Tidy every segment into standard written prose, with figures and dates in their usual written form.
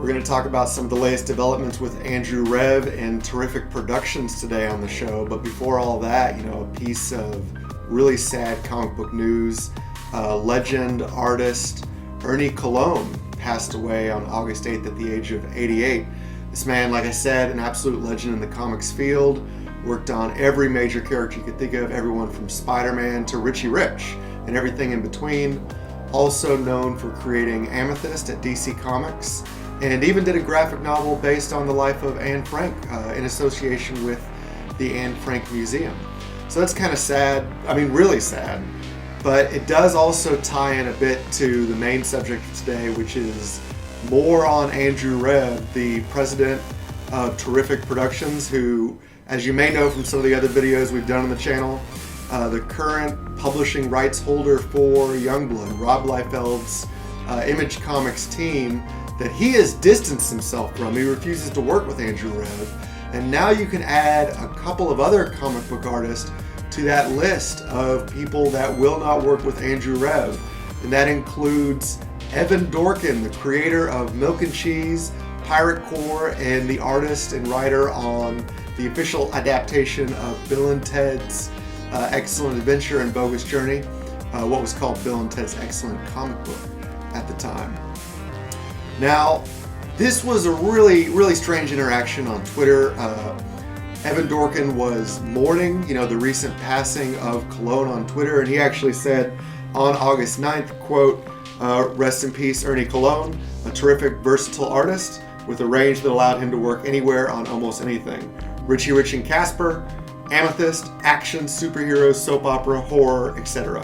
We're going to talk about some of the latest developments with Andrew Rev and Terrific Productions today on the show. But before all that, a piece of really sad comic book news. Legend artist Ernie passed away on August 8th at the age of 88. This man, like I said, an absolute legend in the comics field, worked on every major character you could think of, everyone from Spider-Man to Richie Rich and everything in between. Also known for creating Amethyst at DC Comics, and even did a graphic novel based on the life of Anne Frank in association with the Anne Frank Museum. So that's kind of sad, really sad. But it does also tie in a bit to the main subject of today, which is more on Andrew Rev, the president of Terrific Productions, who, as you may know from some of the other videos we've done on the channel, the current publishing rights holder for Youngblood, Rob Liefeld's Image Comics team, that he has distanced himself from. He refuses to work with Andrew Rev. And now you can add a couple of other comic book artists to that list of people that will not work with Andrew Rev. And that includes Evan Dorkin, the creator of Milk and Cheese, Pirate Corps, and the artist and writer on the official adaptation of Bill and Ted's Excellent Adventure and Bogus Journey, what was called Bill and Ted's Excellent Comic Book at the time. Now, this was a really, really strange interaction on Twitter. Evan Dorkin was mourning, the recent passing of Cologne on Twitter, and he actually said on August 9th, quote, rest in peace, Ernie Cologne, a terrific, versatile artist with a range that allowed him to work anywhere on almost anything. Richie Rich and Casper, Amethyst, action, superheroes, soap opera, horror, etc.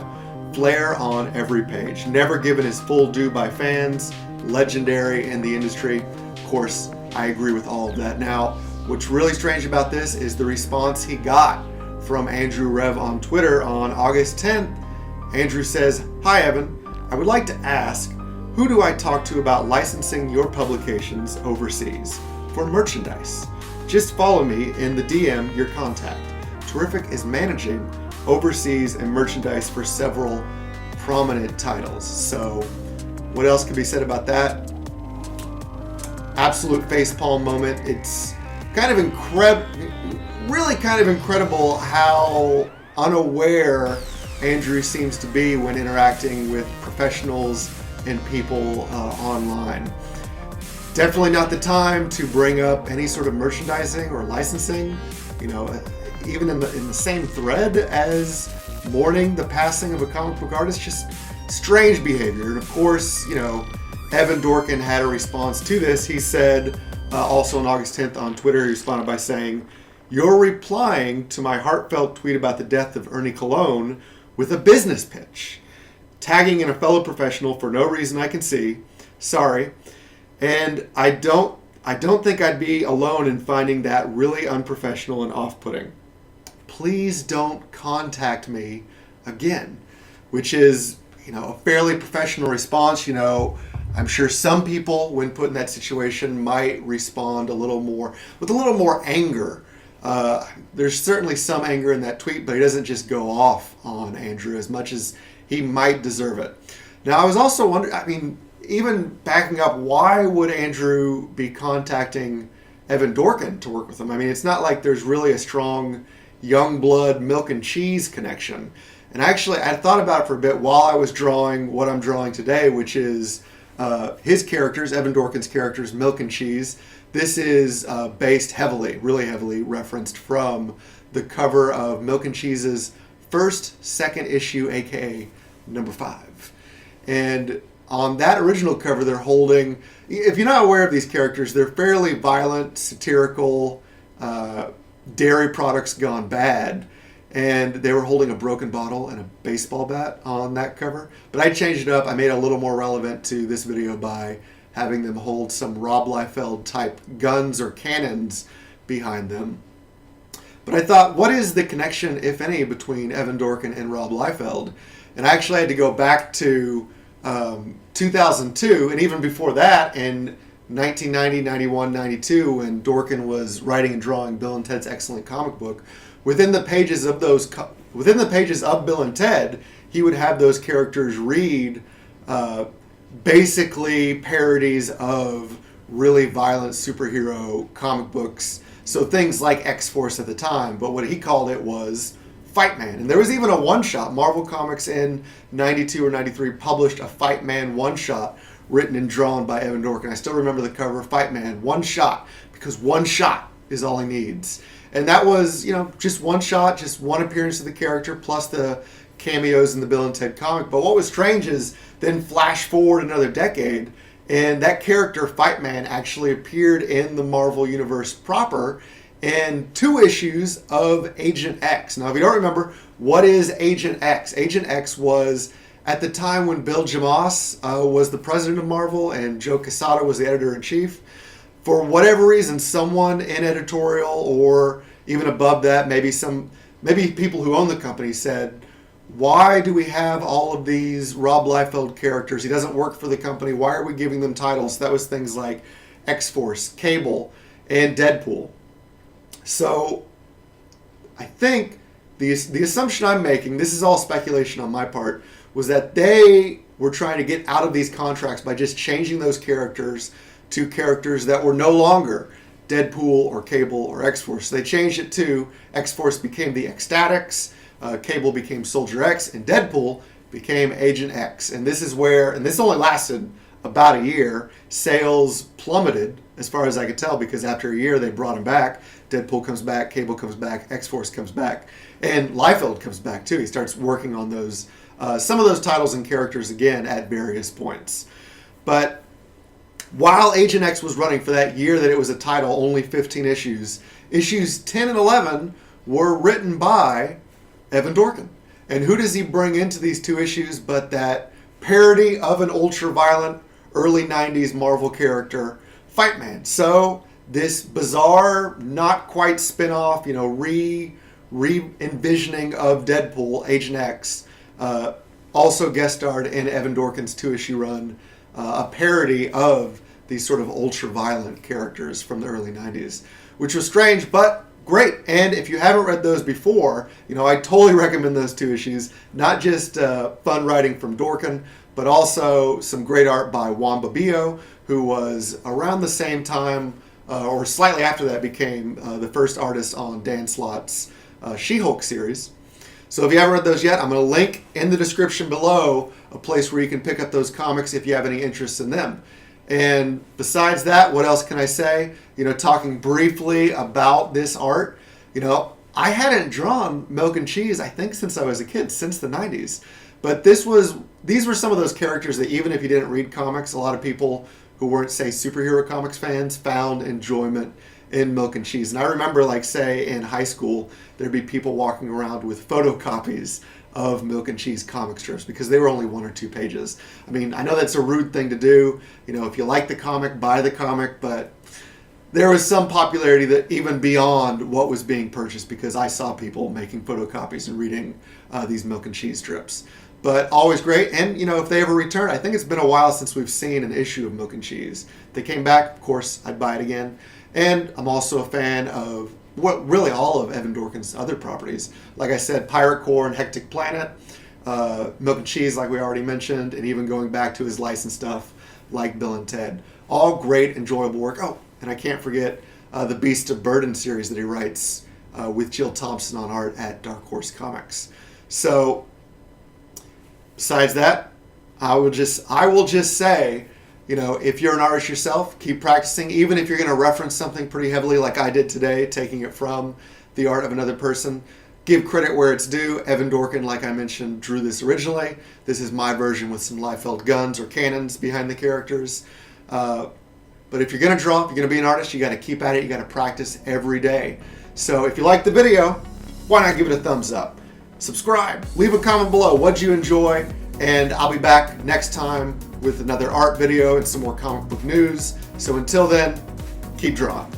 Flair on every page. Never given his full due by fans. Legendary in the industry. Of course, I agree with all of that. Now, what's really strange about this is the response he got from Andrew Rev on Twitter on August 10th. Andrew says, "Hi Evan, I would like to ask, who do I talk to about licensing your publications overseas for merchandise? Just follow me in the DM your contact. Terrific is managing overseas and merchandise for several prominent titles." So what else can be said about that? Absolute facepalm moment. It's kind of incredible how unaware Andrew seems to be when interacting with professionals and people online. Definitely not the time to bring up any sort of merchandising or licensing, even in the same thread as mourning the passing of a comic book artist. Just strange behavior. And of course, Evan Dorkin had a response to this. He said, also on August 10th on Twitter, he responded by saying, "You're replying to my heartfelt tweet about the death of Ernie Cologne with a business pitch, tagging in a fellow professional for no reason I can see. Sorry. And I don't think I'd be alone in finding that really unprofessional and off-putting. Please don't contact me again," which is, a fairly professional response. I'm sure some people, when put in that situation, might respond with a little more anger. There's certainly some anger in that tweet, but he doesn't just go off on Andrew as much as he might deserve it. Now, I was also wondering, even backing up, why would Andrew be contacting Evan Dorkin to work with him? It's not like there's really a strong Youngblood, Milk and Cheese connection. And actually, I thought about it for a bit while I was drawing what I'm drawing today, which is his characters, Evan Dorkin's characters, Milk and Cheese. This is really heavily referenced from the cover of Milk and Cheese's second issue, aka number 5. And on that original cover, they're holding, if you're not aware of these characters, they're fairly violent, satirical, dairy products gone bad. And they were holding a broken bottle and a baseball bat on that cover. But I changed it up. I made it a little more relevant to this video by having them hold some Rob Liefeld type guns or cannons behind them. But I thought, what is the connection, if any, between Evan Dorkin and Rob Liefeld? And I actually had to go back to 2002, and even before that, in 1990, 91, 92, when Dorkin was writing and drawing Bill and Ted's Excellent Comic Book. Within the pages of Bill and Ted, he would have those characters read basically parodies of really violent superhero comic books. So things like X-Force at the time, but what he called it was Fight Man. And there was even a one-shot. Marvel Comics in 92 or 93 published a Fight Man one-shot written and drawn by Evan Dorkin. I still remember the cover, Fight Man, one shot, because one shot is all he needs. And that was, just one shot, just one appearance of the character, plus the cameos in the Bill and Ted comic. But what was strange is then flash forward another decade, and that character, Fight Man, actually appeared in the Marvel Universe proper in 2 issues of Agent X. Now, if you don't remember, what is Agent X? Agent X was at the time when Bill Jemas was the president of Marvel and Joe Quesada was the editor-in-chief. For whatever reason, someone in editorial or even above that, maybe people who own the company said, why do we have all of these Rob Liefeld characters? He doesn't work for the company. Why are we giving them titles? That was things like X-Force, Cable, and Deadpool. So I think the assumption I'm making, this is all speculation on my part, was that they were trying to get out of these contracts by just changing those characters to characters that were no longer Deadpool or Cable or X-Force. They changed it to X-Force became the Ecstatics, Cable became Soldier X, and Deadpool became Agent X. And this is where, and this only lasted about a year, sales plummeted as far as I could tell, because after a year they brought him back. Deadpool comes back, Cable comes back, X-Force comes back, and Liefeld comes back too. He starts working on those some of those titles and characters again at various points. But while Agent X was running for that year that it was a title, only 15 issues, issues 10 and 11 were written by Evan Dorkin. And who does he bring into these 2 issues but that parody of an ultra-violent early 90s Marvel character, Fight Man. So this bizarre, not quite spin-off, re-envisioning of Deadpool, Agent X, also guest starred in Evan Dorkin's 2-issue run, a parody of these sort of ultra-violent characters from the early 90s, which was strange, but great. And if you haven't read those before, I totally recommend those 2 issues. Not just fun writing from Dorkin, but also some great art by Juan Babio, who was around the same time, or slightly after that, became the first artist on Dan Slott's She-Hulk series. So if you haven't read those yet, I'm going to link in the description below a place where you can pick up those comics if you have any interest in them. And besides that, what else can I say? Talking briefly about this art, I hadn't drawn Milk and Cheese, I think, since I was a kid, since the 90s. But these were some of those characters that even if you didn't read comics, a lot of people who weren't, say, superhero comics fans found enjoyment in Milk and Cheese. And I remember, say, in high school, there'd be people walking around with photocopies of Milk and Cheese comic strips because they were only 1 or 2 pages. I mean, I know that's a rude thing to do. If you like the comic, buy the comic, but there was some popularity that even beyond what was being purchased because I saw people making photocopies and reading these Milk and Cheese strips. But always great. And, if they ever return, I think it's been a while since we've seen an issue of Milk and Cheese. If they came back, of course, I'd buy it again. And I'm also a fan of really all of Evan Dorkin's other properties. Like I said, Pirate Corps and Hectic Planet, Milk and Cheese, like we already mentioned, and even going back to his licensed stuff like Bill and Ted. All great, enjoyable work. Oh, and I can't forget the Beast of Burden series that he writes with Jill Thompson on art at Dark Horse Comics. So, besides that, I will just say, if you're an artist yourself, keep practicing. Even if you're going to reference something pretty heavily like I did today, taking it from the art of another person, give credit where it's due. Evan Dorkin, like I mentioned, drew this originally. This is my version with some Liefeld guns or cannons behind the characters. But if you're going to draw, if you're going to be an artist, you got to keep at it. You got to practice every day. So if you like the video, why not give it a thumbs up? Subscribe. Leave a comment below. What'd you enjoy? And I'll be back next time with another art video and some more comic book news. So until then, keep drawing.